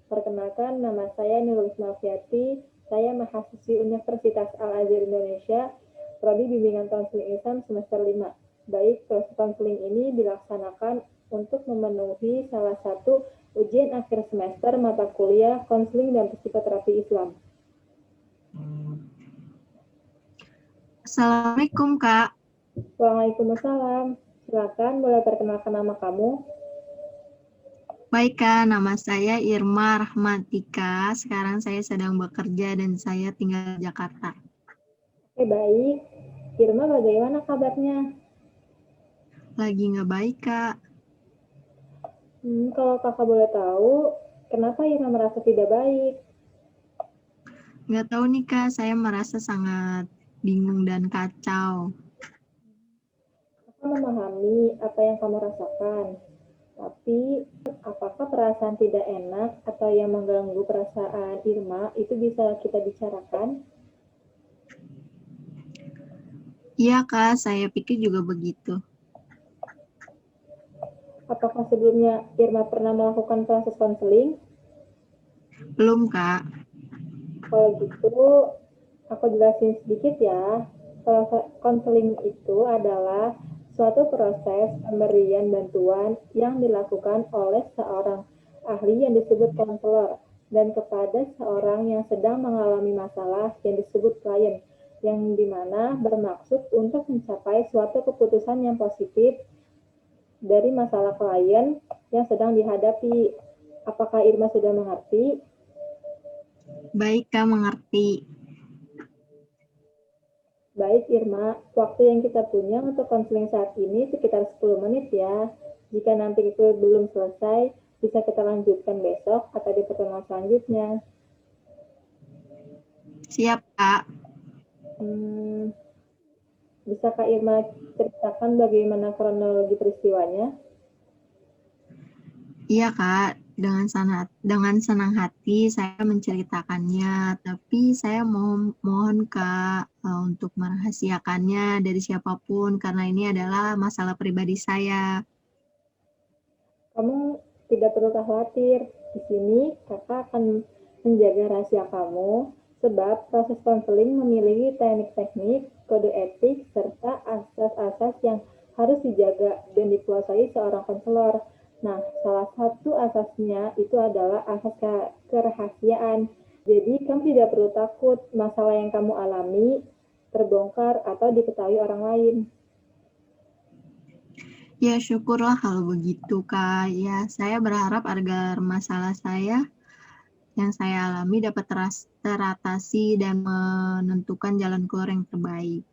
Perkenalkan, nama saya Nurul Ismafiati. Saya mahasiswi Universitas Al-Azhar Indonesia, Prodi Bimbingan Konseling Islam semester 5. Baik, proses konseling ini dilaksanakan untuk memenuhi salah satu ujian akhir semester mata kuliah konseling dan psikoterapi Islam. Assalamualaikum, Kak. Waalaikumsalam. Silakan, boleh perkenalkan nama kamu? Baik, Kak. Nama saya Irma Rahmatika. Sekarang saya sedang bekerja dan saya tinggal di Jakarta. Oke, baik. Irma, bagaimana kabarnya? Lagi nggak baik, Kak. Kalau kakak boleh tahu, kenapa Irma merasa tidak baik? Nggak tahu nih, Kak. Saya merasa sangat bingung dan kacau. Aku memahami apa yang kamu rasakan, tapi apakah perasaan tidak enak atau yang mengganggu perasaan Irma itu bisa kita bicarakan? Iya, Kak. Saya pikir juga begitu. Apakah sebelumnya Irma pernah melakukan proses konseling? Belum, Kak. Kalau gitu, aku jelasin sedikit ya. Proses konseling itu adalah suatu proses pemberian bantuan yang dilakukan oleh seorang ahli yang disebut konselor dan kepada seorang yang sedang mengalami masalah yang disebut klien, yang dimana bermaksud untuk mencapai suatu keputusan yang positif dari masalah klien yang sedang dihadapi. Apakah Irma sudah mengerti? Baik, Kak. Mengerti. Baik Irma, waktu yang kita punya untuk konseling saat ini sekitar 10 menit ya. Jika nanti itu belum selesai, bisa kita lanjutkan besok atau di pertemuan selanjutnya. Siap, Kak. Bisa Kak Irma ceritakan bagaimana kronologi peristiwanya? Iya, Kak. Dengan senang hati saya menceritakannya, tapi saya mohon Kak untuk merahasiakannya dari siapapun karena ini adalah masalah pribadi saya. Kamu tidak perlu khawatir. Di sini kakak akan menjaga rahasia kamu, sebab proses konseling memiliki teknik-teknik, kode etik, serta asas-asas yang harus dijaga dan dikuasai seorang konselor. Nah, salah satu asasnya itu adalah asas kerahasiaan. Jadi, kamu tidak perlu takut masalah yang kamu alami terbongkar atau diketahui orang lain. Ya, syukurlah kalau begitu, Kak. Ya, saya berharap agar masalah yang saya alami dapat teratasi dan menentukan jalan keluar yang terbaik.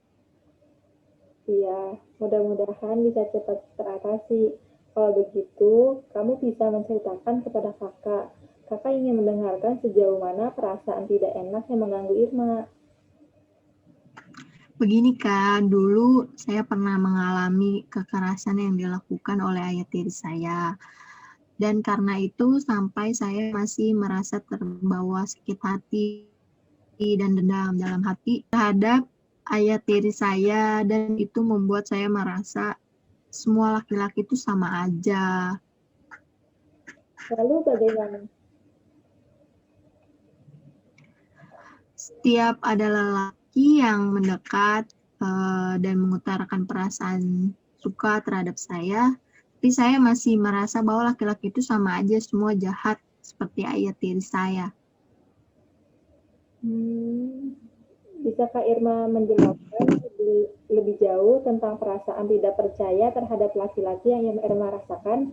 Iya, mudah-mudahan bisa cepat teratasi. Kalau begitu, kamu bisa menceritakan kepada kakak. Kakak ingin mendengarkan sejauh mana perasaan tidak enak yang mengganggu Irma. Begini Kak, dulu saya pernah mengalami kekerasan yang dilakukan oleh ayah tiri saya. Dan karena itu sampai saya masih merasa terbawa sakit hati dan dendam dalam hati terhadap ayah tiri saya, dan itu membuat saya merasa semua laki-laki itu sama aja. Lalu bagaimana? Setiap ada lelaki yang mendekat dan mengutarakan perasaan suka terhadap saya, tapi saya masih merasa bahwa laki-laki itu sama aja, semua jahat seperti ayah tiri saya. Bisa Kak Irma menjelaskan lebih jauh tentang perasaan tidak percaya terhadap laki-laki yang Irma rasakan?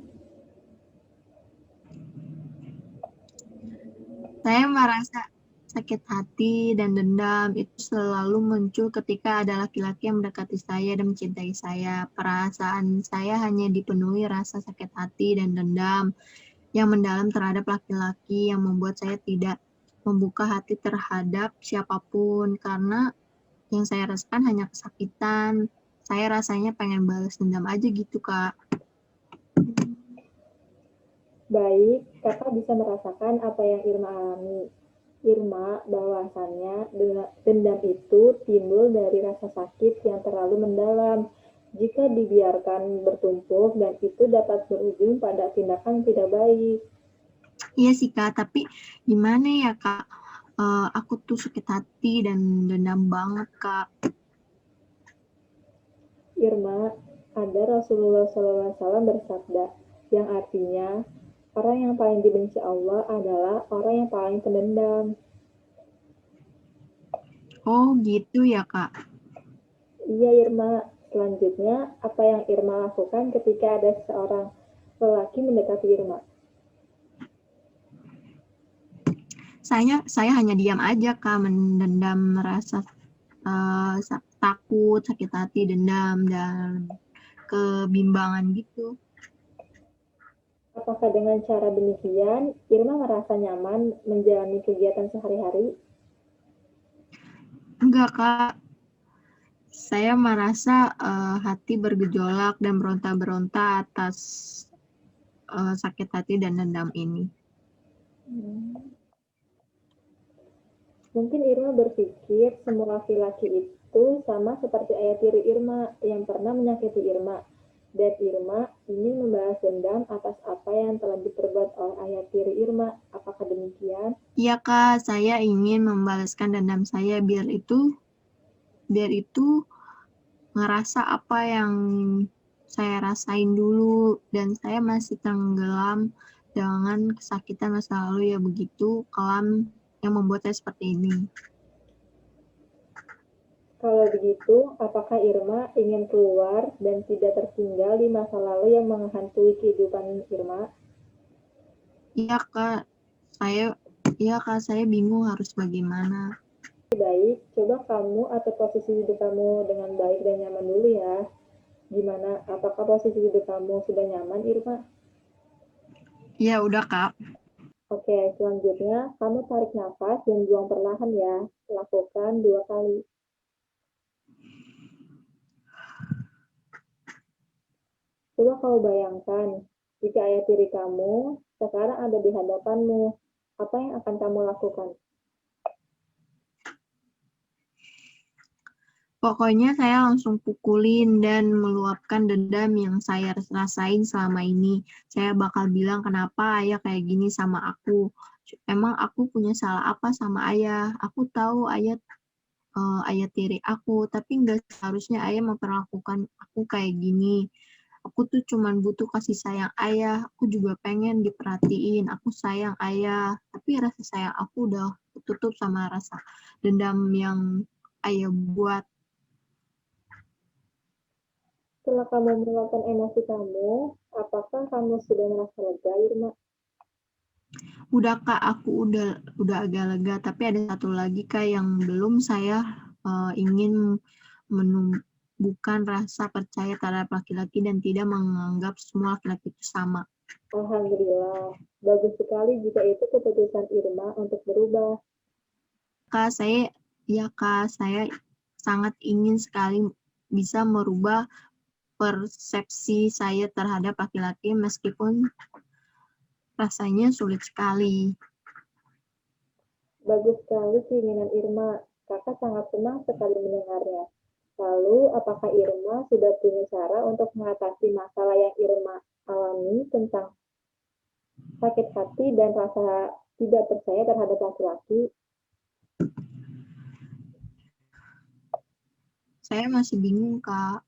Saya merasa sakit hati dan dendam itu selalu muncul ketika ada laki-laki yang mendekati saya dan mencintai saya. Perasaan saya hanya dipenuhi rasa sakit hati dan dendam yang mendalam terhadap laki-laki yang membuat saya tidak membuka hati terhadap siapapun karena yang saya rasakan hanya kesakitan. Saya rasanya pengen balas dendam aja gitu, Kak. Baik, kakak bisa merasakan apa yang Irma alami. Irma, bahwasannya dendam itu timbul dari rasa sakit yang terlalu mendalam. Jika dibiarkan bertumpuk dan itu dapat berujung pada tindakan tidak baik. Iya sih Kak, tapi gimana ya Kak? Aku tuh sakit hati dan dendam banget Kak. Irma, ada Rasulullah SAW bersabda, yang artinya, orang yang paling dibenci Allah adalah orang yang paling pendendam. Oh gitu ya Kak. Iya Irma, selanjutnya apa yang Irma lakukan ketika ada seorang lelaki mendekati Irma? Saya hanya diam aja Kak, mendendam rasa takut, sakit hati, dendam, dan kebimbangan gitu. Apakah dengan cara demikian, Irma merasa nyaman menjalani kegiatan sehari-hari? Enggak Kak, saya merasa hati bergejolak dan beronta-beronta atas sakit hati dan dendam ini. Mungkin Irma berpikir semua laki-laki itu sama seperti ayah tiri Irma yang pernah menyakiti Irma. Dan Irma ingin membalas dendam atas apa yang telah diperbuat oleh ayah tiri Irma. Apakah demikian? Iya Kak, saya ingin membalaskan dendam saya biar itu ngerasa apa yang saya rasain dulu dan saya masih tenggelam dengan kesakitan masa lalu ya begitu kelam yang membuat saya seperti ini. Kalau begitu, apakah Irma ingin keluar dan tidak tertinggal di masa lalu yang menghantui kehidupan Irma? Iya Kak, saya iya Kak, saya bingung harus bagaimana. Baik, coba kamu atur posisi hidup kamu dengan baik dan nyaman dulu ya. Gimana? Apakah posisi hidup kamu sudah nyaman, Irma? Iya udah Kak. Oke, selanjutnya kamu tarik nafas dan buang perlahan ya. Lakukan 2 kali. Coba kau bayangkan, jika ayah tiri kamu sekarang ada di hadapanmu, apa yang akan kamu lakukan? Pokoknya saya langsung pukulin dan meluapkan dendam yang saya rasain selama ini. Saya bakal bilang kenapa ayah kayak gini sama aku. Emang aku punya salah apa sama ayah? Aku tahu ayah tiri aku, tapi nggak seharusnya ayah memperlakukan aku kayak gini. Aku tuh cuman butuh kasih sayang ayah. Aku juga pengen diperhatiin. Aku sayang ayah, tapi rasa sayang aku udah ketutup sama rasa dendam yang ayah buat. Setelah kamu meluapkan emosi kamu, apakah kamu sudah merasa lega, Irma? Udah Kak, aku udah agak lega, tapi ada satu lagi Kak yang belum saya ingin menumbuhkan rasa percaya terhadap laki-laki dan tidak menganggap semua laki-laki itu sama. Alhamdulillah, bagus sekali jika itu keputusan Irma untuk berubah. Kak, saya sangat ingin sekali bisa merubah persepsi saya terhadap laki-laki meskipun rasanya sulit sekali. Bagus sekali keinginan Irma. Kakak sangat senang sekali mendengarnya. Lalu, apakah Irma sudah punya cara untuk mengatasi masalah yang Irma alami tentang sakit hati dan rasa tidak percaya terhadap laki-laki? Saya masih bingung Kak.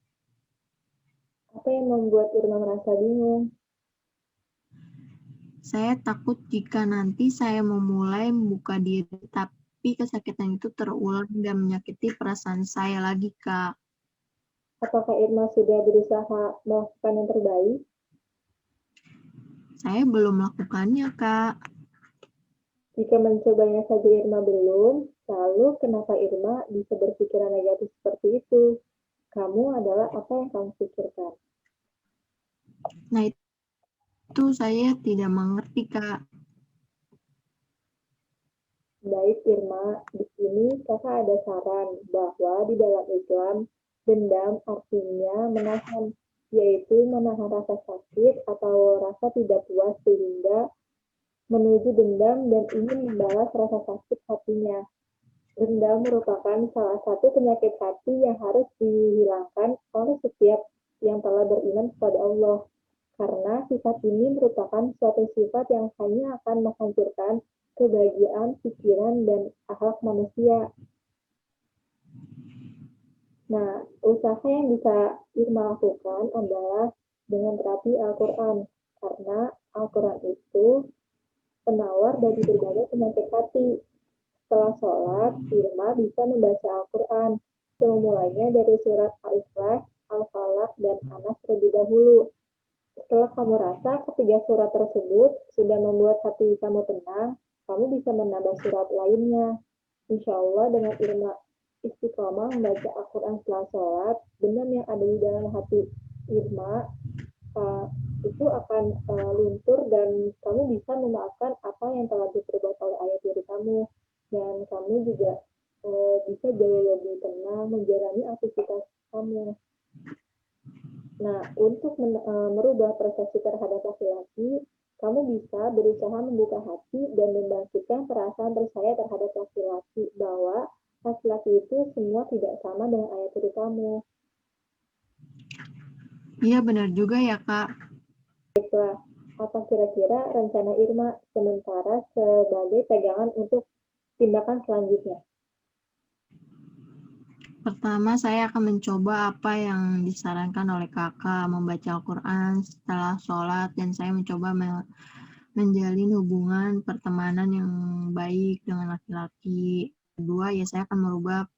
Apa yang membuat Irma merasa bingung? Saya takut jika nanti saya memulai membuka diri, tapi kesakitan itu terulang dan menyakiti perasaan saya lagi, Kak. Apakah Irma sudah berusaha melakukan yang terbaik? Saya belum melakukannya, Kak. Jika mencobanya saja Irma belum, lalu kenapa Irma bisa berpikiran negatif seperti itu? Kamu adalah apa yang kamu pikirkan. Nah, itu saya tidak mengerti, Kak. Baik Irma, di sini kakak ada saran bahwa di dalam Islam, dendam artinya menahan, yaitu menahan rasa sakit atau rasa tidak puas sehingga menuju dendam dan ingin membalas rasa sakit hatinya. Dendam merupakan salah satu penyakit hati yang harus dihilangkan oleh setiap yang telah beriman kepada Allah. karena sifat ini merupakan suatu sifat yang hanya akan menghancurkan kebahagiaan, pikiran, dan akhlak manusia. Nah, usaha yang bisa Irma lakukan adalah dengan terapi Al-Quran, karena Al-Quran itu penawar dari berbagai penyakit hati. Setelah sholat, Irma bisa membaca Al-Quran. Memulainya dari surat Al-Ikhlas, Al-Falaq, dan Anas terlebih dahulu. Setelah kamu rasa ketiga surat tersebut sudah membuat hati kamu tenang, kamu bisa menambah surat lainnya. Insya Allah dengan Irma istiqomah membaca Al-Quran setelah sholat, benar yang ada di dalam hati Irma uh, itu akan luntur dan kamu bisa memaafkan apa yang telah diperbuat oleh ayah tiri kamu, dan kamu juga bisa jauh lebih tenang menjalani aktivitas kamu. Nah, untuk merubah persepsi terhadap laki-laki, kamu bisa berusaha membuka hati dan membangkitkan perasaan percaya terhadap laki-laki bahwa laki-laki itu semua tidak sama dengan ayah tiri kamu. Iya, benar juga ya, Kak. Baiklah, apa kira-kira rencana Irma sementara sebagai pegangan untuk tindakan selanjutnya? Pertama, saya akan mencoba apa yang disarankan oleh Kakak, membaca Al-Quran setelah sholat, dan saya mencoba menjalin hubungan pertemanan yang baik dengan laki-laki. Kedua, ya saya akan merubah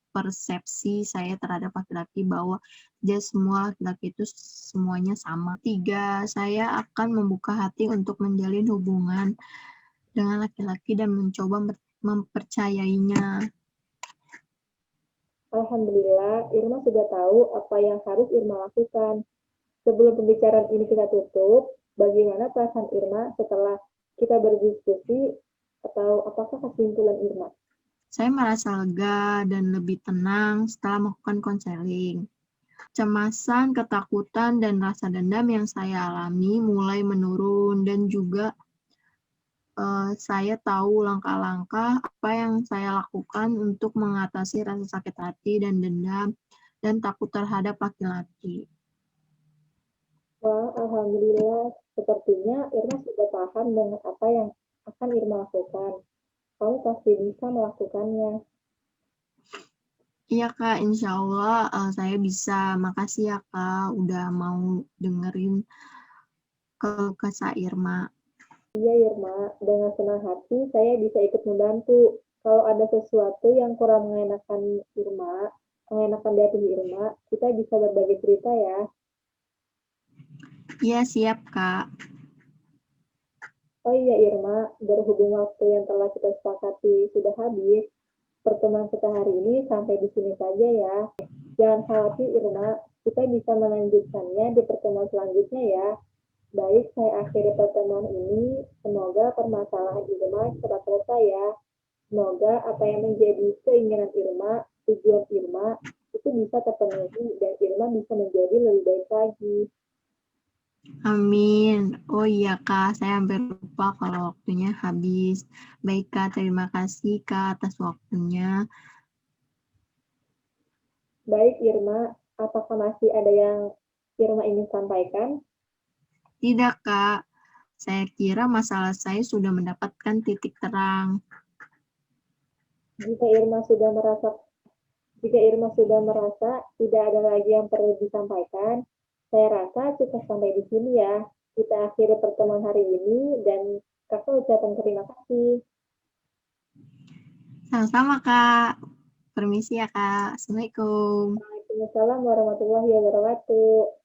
persepsi saya terhadap laki-laki bahwa dia semua laki-laki itu semuanya sama. Tiga, saya akan membuka hati untuk menjalin hubungan dengan laki-laki dan mencoba mempercayainya. Alhamdulillah, Irma sudah tahu apa yang harus Irma lakukan. Sebelum pembicaraan ini kita tutup, bagaimana perasaan Irma setelah kita berdiskusi, atau apakah kesimpulan Irma? Saya merasa lega dan lebih tenang setelah melakukan konseling. Kecemasan, ketakutan, dan rasa dendam yang saya alami mulai menurun, dan juga saya tahu langkah-langkah apa yang saya lakukan untuk mengatasi rasa sakit hati dan dendam dan takut terhadap laki-laki. Wah, Alhamdulillah, sepertinya Irma sudah paham dengan apa yang akan Irma lakukan. Kamu pasti bisa melakukannya. Iya Kak, insya Allah saya bisa. Makasih ya Kak, udah mau dengerin keluh kesah Irma. Iya, Irma, dengan senang hati saya bisa ikut membantu. Kalau ada sesuatu yang kurang mengenakan Irma, mengenakan di hati Irma, kita bisa berbagi cerita ya. Iya siap Kak. Oh iya Irma, berhubung waktu yang telah kita sepakati sudah habis, pertemuan kita hari ini sampai di sini saja ya. Jangan khawatir Irma, kita bisa melanjutkannya di pertemuan selanjutnya ya. Baik, saya akhiri pertemuan ini. Semoga permasalahan Irma cepat selesai ya. Semoga apa yang menjadi keinginan Irma, tujuan Irma, itu bisa terpenuhi dan Irma bisa menjadi lebih baik lagi. Amin. Oh iya Kak, saya hampir lupa kalau waktunya habis. Baik Kak, terima kasih Kak atas waktunya. Baik Irma, apakah masih ada yang Irma ingin sampaikan? Tidak Kak, saya kira masalah saya sudah mendapatkan titik terang. Jika Irma sudah merasa tidak ada lagi yang perlu disampaikan, saya rasa cukup sampai di sini ya. Kita akhiri pertemuan hari ini dan kakak ucapkan terima kasih. Sama-sama Kak. Permisi ya Kak. Assalamualaikum. Waalaikumsalam warahmatullahi wabarakatuh.